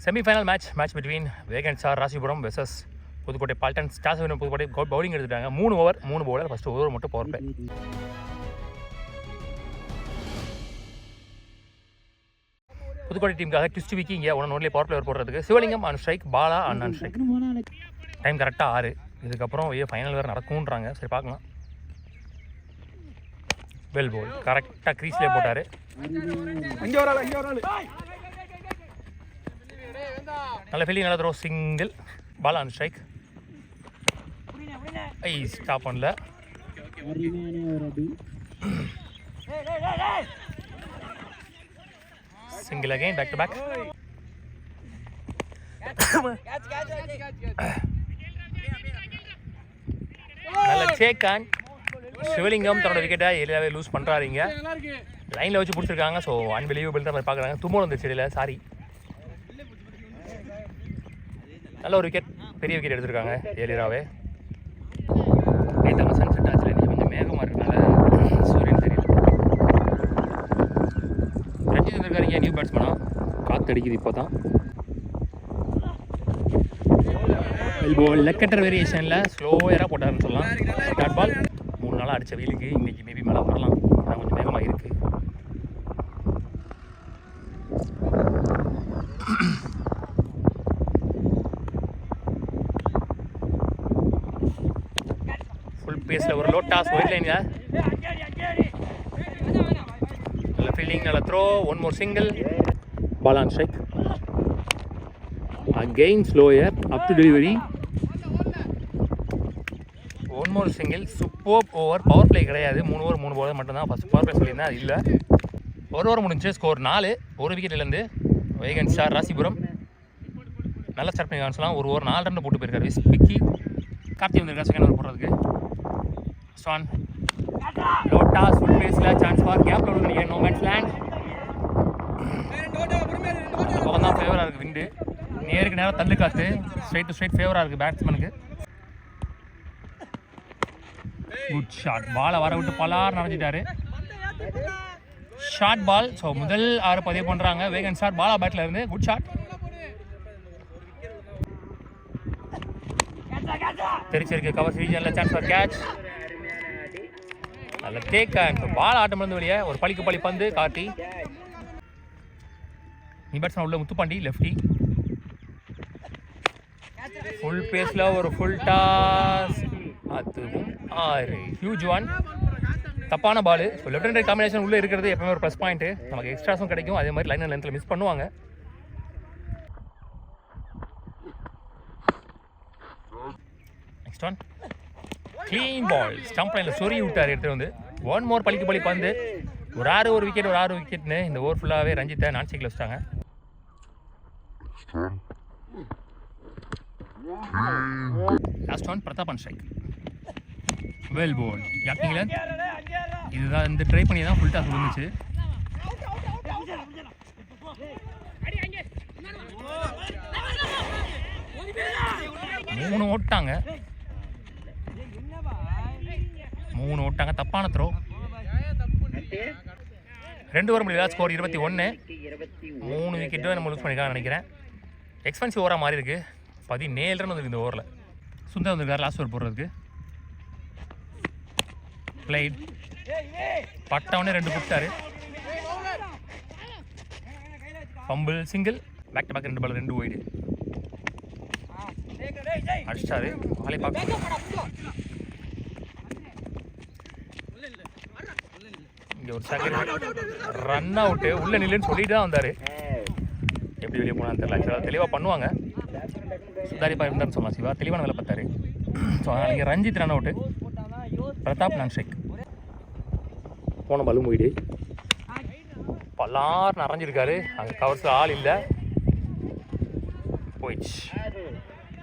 Semi-final match between vegan star Rasipuram versus Pudukkottai பால்டன்ஸ். Toss win Pudukkottai bowling எடுத்துட்டாங்க. 3 over 3 bowler. First over மட்டும் power play. Pudukkottai டீமுக்காக ட்விஸ்ட் வீக்கி இங்கே 1 ஓவர்லேயே பவர் பிளேவர் போடுறதுக்கு Sivalingam on strike, Bala on strike. Time கரெக்டாக 6. இதுக்கப்புறம் ஃபைனல் வேறு நடக்கும்ன்றாங்க. சரி பார்க்கலாம். வெல் போல் கரெக்டாக க்ரீஸ்லேயே போட்டார். நல்ல ஃபீல்டிங், நல்ல throw, single. Ball on strike. Stop பண்ணல. Single again, back to back. நல்ல சேக் ஆன். சிவலிங்கம் தன்னோட விக்கெட்டை எளிதாகவே லூஸ் பண்ணுறாருங்க. லைனில் வச்சு பிடிச்சிருக்காங்க. ஸோ அன்பிலீவபிள் தான் பார்க்குறாங்க. தும்மல் வந்துருச்சு இடையில, சாரி. நல்ல ஒரு விக்கெட், பெரிய விக்கெட் எடுத்திருக்காங்க ஏலியராகவே. நேற்று சன்செட் ஆச்சு, இன்னைக்கு கொஞ்சம் மேகமாக இருக்கனால சூரியன் தெரியல. ரஞ்சித் வந்திருக்காருங்க, நியூ பேட்ஸ்மேனா. காற்று அடிக்குது இப்போ தான். லெக் கட்டர் வேரியேஷனில் ஸ்லோயராக போட்டாருன்னு சொல்லலாம். டாட் பால் 3 நாளாக அடித்த வெயிலுக்கு இன்றைக்கி மேபி மேலே வரலாம். ஆனால் கொஞ்சம் வேகமாக இருக்குது. ஃபுல் பேஸில் ஒரு லோ டாஸ், ஒயிட் லைனில். நல்ல ஃபீல்டிங், நல்ல throw, 1 more single. Ball on strike. Again slower, up to delivery. 1 more single. Super over. Power play கிடையாது. 3 ஓவர் 3 பவுலர் மட்டும்தான். ஃபஸ்ட் பவர் பிளே சொல்லியிருந்தேன், அது இல்லை. 1 ஓவர் முடிஞ்சு. ஸ்கோர் 4. 1 விக்கெட்லேருந்து வேகன் ஸ்டார் ராசிபுரம் நல்லா ஸ்டார்ட் பண்ணி சொல்லலாம். 1 ஓவர் 4 ரன் போட்டு போயிருக்காரு விக்கி. கார்த்தி வந்திருக்காரு செகண்ட் ஓவர் போடுறதுக்கு. ஸ்வான் லோட்டாஸ் ஃபுல் பேஸில் சான்ஸ் ஃபார் கேப் லோடு பண்ணிக்கிறேன். No man's land. பக்கம் தான் ஃபேவராக இருக்குது விண்டு. நேருக்கு நேரம் தள்ளு காற்று. ஸ்ட்ரைட் டு ஸ்ட்ரைட் ஃபேவராக இருக்குது பேட்ஸ்மேனுக்கு. Good shot. பாலை வர விட்டு பலார் நடந்துட்டாரு. Short ball. ஸோ முதல் 6 பதிவு பண்ணுறாங்க வேகன் ஸ்டார். பாலா பேட்டில் இருந்து குட் ஷாட். தெரிச்சிருக்கு கவர் ரீஜனில் சான்ஸ் ஃபார் கேட்ச். நல்ல டேக் அண்ட் பால் ஆட்டம் இருந்து வெளியே. ஒரு பழிக்கு பழி பந்து காட்டி. நீ பேட்ஸ்மேன் உள்ள முத்துப்பாண்டி லெஃப்டி. ஃபுல் பேஸில் ஒரு ஃபுல் டாஸ். அதுவும் 6. Huge one. தப்பான ball. So left and right combination உள்ளே இருக்கிறது எப்பவுமே ஒரு ப்ளஸ் பாயிண்ட்டு. நமக்கு எக்ஸ்ட்ராஸும் கிடைக்கும். அதே மாதிரி லைன் அண்ட் லென்த்தில் மிஸ் பண்ணுவாங்க. நெக்ஸ்ட் ஒன் க்ளீன் பால். ஸ்டம்ப் லைனில் சொறி விட்டார் எடுத்துகிட்டு வந்து. 1 மோர் பழிக்கு பழி பந்து. ஒரு 6 விக்கெட்னு இந்த ஓவர் ஃபுல்லாகவே ரஞ்சித்தை நான் சைக்கிள் வச்சிட்டாங்க. Last one Pratap on strike. Well bowled. யாக்கிங்களா இதுதான் இந்த ட்ரை பண்ணி தான் ஃபுல் டாஸ் விழுந்துச்சு. மூணு ஓட்டாங்க. தப்பான த்ரோ. 2 ஓவர் முடியல. ஸ்கோர் 21. 3 விக்கெட்டு நம்ம லூஸ் பண்ணிக்கலாம் நினைக்கிறேன். எக்ஸ்பென்சிவ் ஓவராக மாறி இருக்கு. 17 ரன் வந்துருக்கு இந்த ஓவரில். சுந்தர் வந்திருக்காரு லாஸ்ட் ஓவர் போடுறதுக்கு. பிளைட் பட்டவனே 2 கொடுத்தாரு. Fumble, single, back to back 2 ball 2 wide அடிச்சாரு. ஆளை பார்க்க இங்கே ஒரு செகண்ட் ரன் அவுட்டு. உள்ள நில்லுன்னு சொல்லிட்டு தான் வந்தார். எப்படி வெளியே போனான்னு தெரியல. ஆக்சுவலாக தெளிவாக பண்ணுவாங்க. சுதாரிப்பா இருந்தான்னு சொல்லலாம். சிவா தெளிவான வேலை பார்த்தாரு. ஸோ அதனால் இங்கே ரஞ்சித் ரன் அவுட்டு. பிரதாப் நான் ஸ்ட்ரைக். போன பாலும் போயிடு. பல்லார் நிறைஞ்சிருக்காரு. அங்கே கவர்ஸ் ஆள் இல்லை. போயிடுச்சு.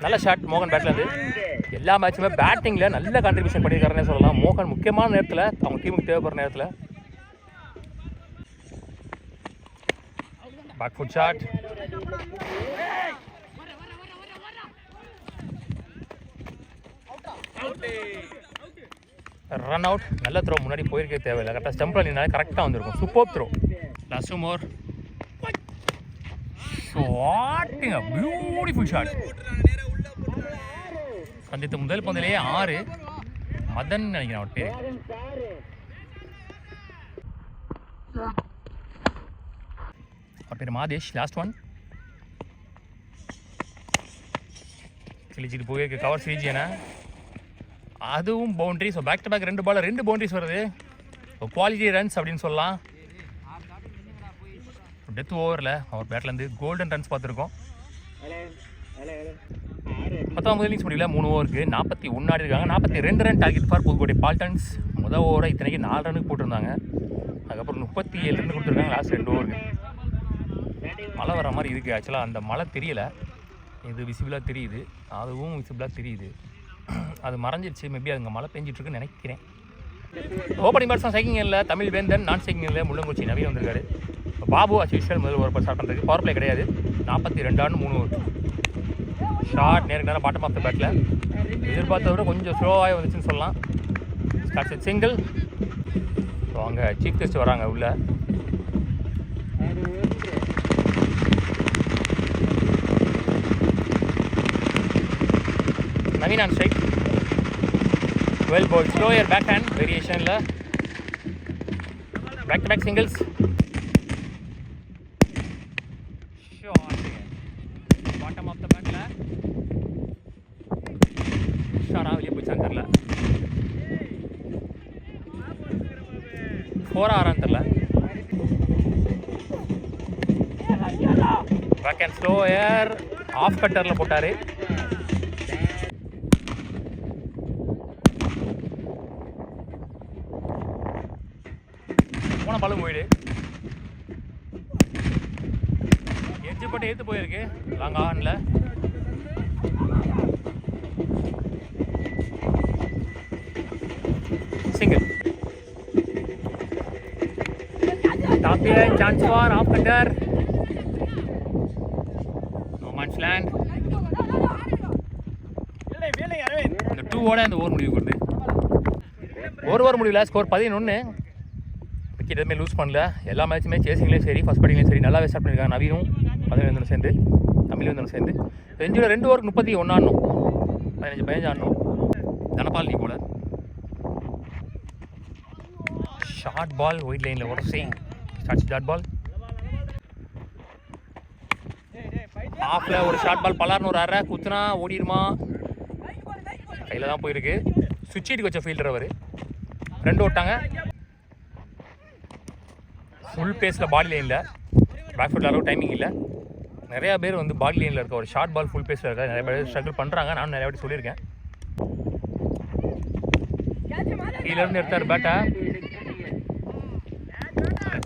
நல்ல ஷாட் மோகன் பேட்லேருந்து. எல்லா மேட்சுமே பேட்டிங்கில் நல்ல கான்ட்ரிபியூஷன் பண்ணியிருக்காருன்னே சொல்லலாம். மோகன் முக்கியமான நேரத்தில் அவங்க டீமுக்கு தேவைப்படுற நேரத்தில் back foot shot. Run out. நல்ல த்ரோ. முன்னாடி போயிருக்க தேவையில்லை. கரெக்டாக ஸ்டம்பில் நின்னாலே கரெக்டாக வந்திருக்கும். Super throw. Last more shot. Beautiful shot. சந்தித்த முதல் பந்திலேயே 6. மதன் நினைக்கிறேன் அவர் பேர். அவர் பேர் மாதேஷ். லாஸ்ட் ஒன் கிழிச்சிட்டு போயிருக்கு கவர் சிஜினா, அதுவும் boundary. So back to back 2 ball 2 boundaries வருது. ஸோ குவாலிட்டி ரன்ஸ் அப்படின்னு சொல்லலாம். டெத் ஓவரில் அவர் பேட்லேருந்து கோல்டன் ரன்ஸ் பார்த்துருக்கோம். 19 இன்னிங்ஸ் முடியல 3 ஓவருக்கு 41 ஆடி இருக்காங்க. 42 ரன் டார்கெட் ஃபார் புதுக்கோட்டை பால்டன்ஸ். முதல் ஓவரை இத்தனைக்கு 4 ரனுக்கு போட்டிருந்தாங்க. அதுக்கப்புறம் 37 ரன் கொடுத்துருக்காங்க லாஸ்ட் 2 ஓவருக்கு. மழை வர மாதிரி இருக்குது. ஆக்சுவலாக அந்த மழை தெரியலை, இது விசிபிளாக தெரியுது, அதுவும் விசிபிளாக தெரியுது. அது மறைஞ்சிருச்சு, மேபி அங்கே மழை பெஞ்சிட்ருக்குன்னு நினைக்கிறேன். ஓப்பனிங் பேட்ஸ்மேன் சைக்கிங் இல்லை தமிழ் வேந்தன், நான் சைக்கிங் இல்லை முள்ளங்குச்சி நவீன் வந்திருக்காரு. பாபு அஸ்யூஷுவல் முதல் ஓவர் ஸ்டார்ட் பண்ணுறதுக்கு. பவர் பிளே கிடையாது. 42 ரன் 3 ஓவர். ஷார்ட் நேருக்கு நேரம் பாட்டம் ஆஃப் த பேட்டில். எதிர்பார்த்த விட கொஞ்சம் ஸ்லோவாக வந்துச்சுன்னு சொல்லலாம். Start single. ஸோ அங்கே சீஃப் கெஸ்ட் வராங்க உள்ள. Naveen on strike. Well ball. Slower back hand வேரியேஷனில் back to back singles. Bottom of the பேட்டில் ஷார்ட்டாக வெளியே போச்சான்னு தெரில. 4 ஆறான்னு தெரில. பேக் அண்ட் ஸ்லோயர் ஆஃப் கட்டரில் போட்டார். போன பாலும் போயிடு. எட்ஜு போட்டு ஏற்று போயிருக்கு லாங் ஆனில். சிங்கிள். டாப்பியன் chance for off cutter. No man's land. இந்த 2 ஓட அந்த ஓவர் முடிவு கொடுது. ஒரு ஓவர் முடிவில் ஸ்கோர் 11. விக்கெட் எதுவுமே லூஸ் பண்ணல. எல்லா மேட்சுமே சேசிங்லேயும் சரி ஃபஸ்ட் பேட்டிங்லேயும் சரி நல்லாவே ஸ்டார்ட் பண்ணியிருக்காங்க. நவீனும் 15 சேர்ந்து தமிழும் சேர்ந்து 2 ஓவருக்கு 31 ஆடணும். 15 ஆடணும். தனபால் நீ போல ஷார்ட் பால் ஒயிட் லைனில் ஓட சேம் ஸ்டார்ட் ஷார்ட் பால். ஆஃபில் ஒரு ஷார்ட் பால் பலார்னு ஒரு அரை குத்துனா ஓடிடுமா? கையில் தான் போயிருக்கு. சுவிட்சிட்டுக்கு வச்ச ஃபீல்டர் அவர். 2 ஓட்டாங்க. ஃபுல் பேஸில் பாடி லைனில் பேக் ஃபுட்டில் அளவு டைமிங் இல்லை. நிறையா பேர் வந்து பாடி லைனில் இருக்க ஒரு ஷார்ட் பால் ஃபுல் பேஸில் இருக்க நிறைய பேர் ஸ்ட்ரகிள் பண்ணுறாங்க. நானும் நிறைய வாட்டி சொல்லியிருக்கேன். கீழேருந்து எடுத்தார் பேட்டை.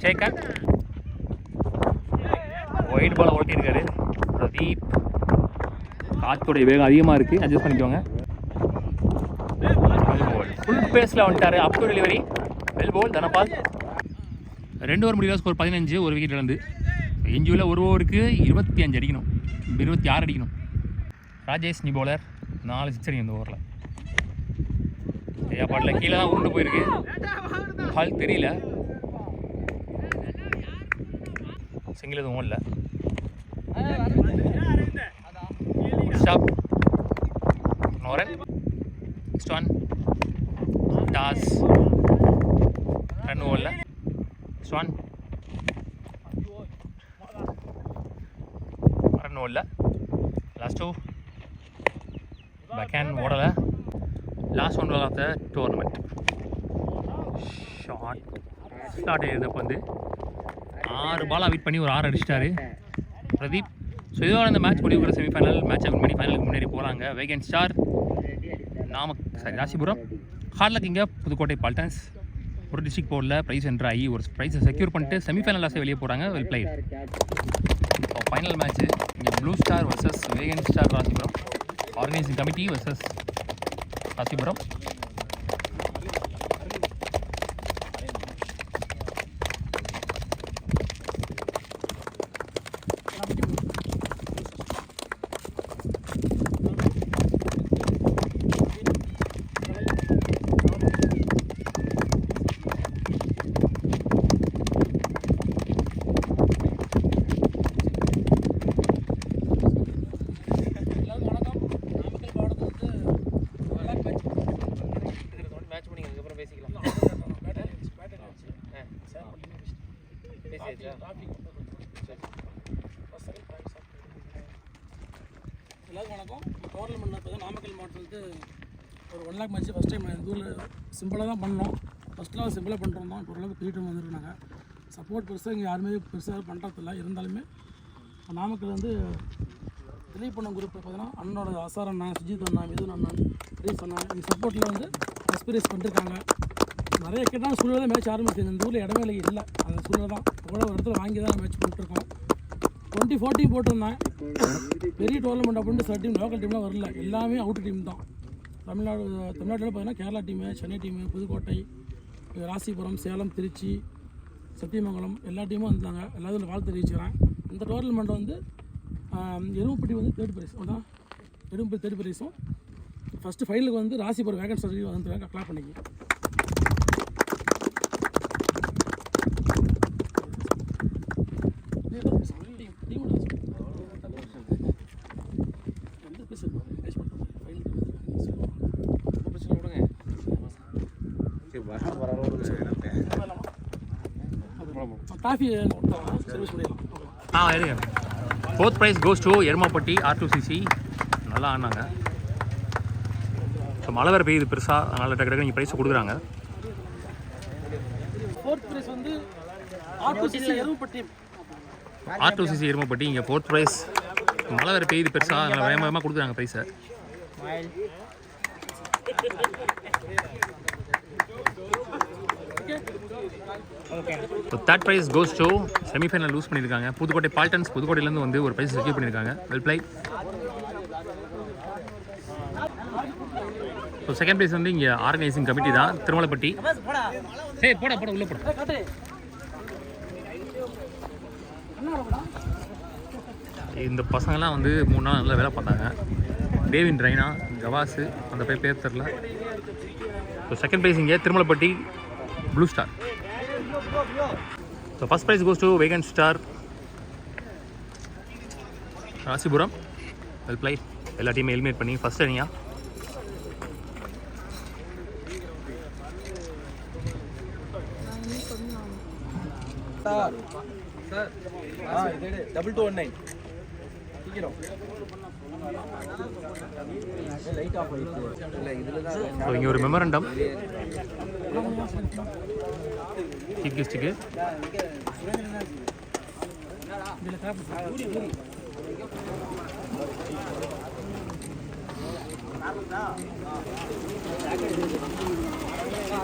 சேக்கன் ஒயிட் பாலை ஓட்டியிருக்காரு பிரதீப். காற்றோடைய வேகம் அதிகமாக இருக்குது, அட்ஜஸ்ட் பண்ணிக்கோங்க. ஃபுல் பேஸில் வந்துட்டார். Up to delivery. Well bowl Dhanapal. 2 over முடிவில் ஸ்கோர் 15. ஒரு விக்கெட் இழந்து. இஞ்சுவில் ஒரு ஓவருக்கு 25 அடிக்கணும், 26 அடிக்கணும். ராஜேஷ் நீ பவுலர் 4 6 அடிக்கணும் இந்த ஓவரில். ஐயா பாட்டில் கீழே தான் உருண்டு போயிருக்கு. பால் தெரியல. சிங்கிள் எதுவும் இல்லை. ஸ்டாப். நோரன் ஸ்டான் டாஸ். ரன் ஓவரில் ஸ்வான் ரன் ஓடல. லாஸ்ட் 2 பேக் ஹேண்ட் ஓடலை. Last 1 ball of the tournament. Short start ஆகிருந்தப்போ வந்து 6 பால் அவிட் பண்ணி ஒரு 6 அடிச்சிட்டாரு பிரதீப். ஸோ இதோட இந்த மேட்ச் முடிவுக்கிற செமிஃபைனல் மேட்ச் அவின் பண்ணி ஃபைனலுக்கு முன்னேறி போகிறாங்க. வேகன் ஸ்டார் ராசிபுரம். ஹார்ட்லக் இங்கே புதுக்கோட்டை பால்டன்ஸ். ஒரு டிஸ்ட்ரிக்ட் போர்டில் ப்ரைஸ் என்ட்ரு ஆகி ஒரு ப்ரைஸை செக்யூர் பண்ணிட்டு செமிஃபைனல் லாஸை வெளியே போகிறாங்க. Well played. So final match இங்கே blue star versus vegan star Rasipuram. Organising committee versus Rasipuram. எல்லாருக்கும் வணக்கம். டோர்னமெண்ட் பார்த்தா நாமக்கல் மாவட்டத்துக்கு ஒரு 1 lakh மேட்ச் ஃபஸ்ட் டைம் இந்த ஊரில் சிம்பிளாக தான் பண்ணோம். ஃபஸ்ட்லாம் சிம்பிளாக பண்ணிருந்தோம். இப்போ ஓரளவுக்கு பெரிய டைம் வந்துருக்காங்க. சப்போர்ட் பெருசாக இங்கே யாருமே பெருசாக பண்ணுறதில்ல. இருந்தாலுமே நாமக்கல் வந்து திலீப் பண்ண குரூப் பார்த்தீங்கன்னா அண்ணனோட அசார் அண்ணா, சுஜித் அண்ணா, மிதுன் அண்ணா, ரீஸ் அண்ணா இந்த சப்போர்ட்டில் வந்து எக்ஸ்பீரியன்ஸ் பண்ணிருக்காங்க. நிறைய கேட்டால் சூழ்நிலை தான் மேட்ச் ஆரம்பிச்சிருங்க. இந்த ஊரில் இடமே இல்லை, அந்த சூழ்நிலை தான் கூட ஒரு இடத்துல வாங்கி தான் மேட்ச் போட்டுருக்கோம். 2014 போட்டிருந்தேன். பெரிய டோர்னமெண்ட் அப்படின்ட்டு சில டீம் லோக்கல் டீம்லாம் வரல, எல்லாமே அவுட் டீம் தான். தமிழ்நாட்டில் பார்த்தீங்கன்னா கேரளா டீமு, சென்னை டீமு, புதுக்கோட்டை, ராசிபுரம், சேலம், திருச்சி, சத்தியமங்கலம் எல்லா டீமும் வந்தாங்க. எல்லாத்தையும் வாழ்த்து தெரிவிச்சுக்கிறேன். இந்த டோர்னமெண்ட் வந்து எருமப்பட்டி வந்து 3rd ப்ரைஸ் அதான் எருமப்பட்டி 3rd ப்ரைஸும் ஃபஸ்ட்டு ஃபைனலுக்கு வந்து ராசிபுரம் வேகன்ஸ் வந்து கிளாப் பண்ணிக்கி. காஃபி சர்வீஸ் பண்ணிடலாம். இருங்க. 4th price goes to Erumapatti R2CC. நல்லா ஆடினாங்க. ஸோ மழை வேறு பெய்யுது பெருசாக, அதனால் டக்கு டக்கு நீங்கள் ப்ரைஸ் கொடுக்குறாங்க. 4th ப்ரைஸ் வந்து R2CC எருமப்பட்டி. R2CC எருமப்பட்டி இங்கே 4th ப்ரைஸ். மழை வேறு பெய்யுது பெருசாக, அதனால் வேகமாக கொடுக்குறாங்க ப்ரைஸை. So 3rd prize goes to semifinal lose பண்ணியிருக்காங்க புதுக்கோட்டை பால்டன்ஸ். புதுக்கோட்டையிலேருந்து வந்து ஒரு ப்ரைஸ் செக்யூர் பண்ணியிருக்காங்க. Well play. So 2nd prize வந்து இங்கே ஆர்கனைசிங் கமிட்டி தான், திருமலைப்பட்டி. போட உள்ளே போட. இந்த பசங்கள்லாம் வந்து 3 நாள் நல்லா வேலை பார்த்தாங்க. டேவின் ரைனா, கவாஸு, அந்த பேர் தெரில. ஸோ 2nd ப்ரைஸ் இங்கே Thirumalaipatti Blue Star. So 1st prize goes to Wagon star Rasipuram. Well play. எல்லா டீமும் எலிமினேட் பண்ணி ஃபஸ்ட் அணியா. ஸோ இங்கே ஒரு மெமரண்டம் சீஃப் கெஸ்ட்டுக்கு.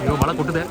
ஐயோ மழை கொட்டுது.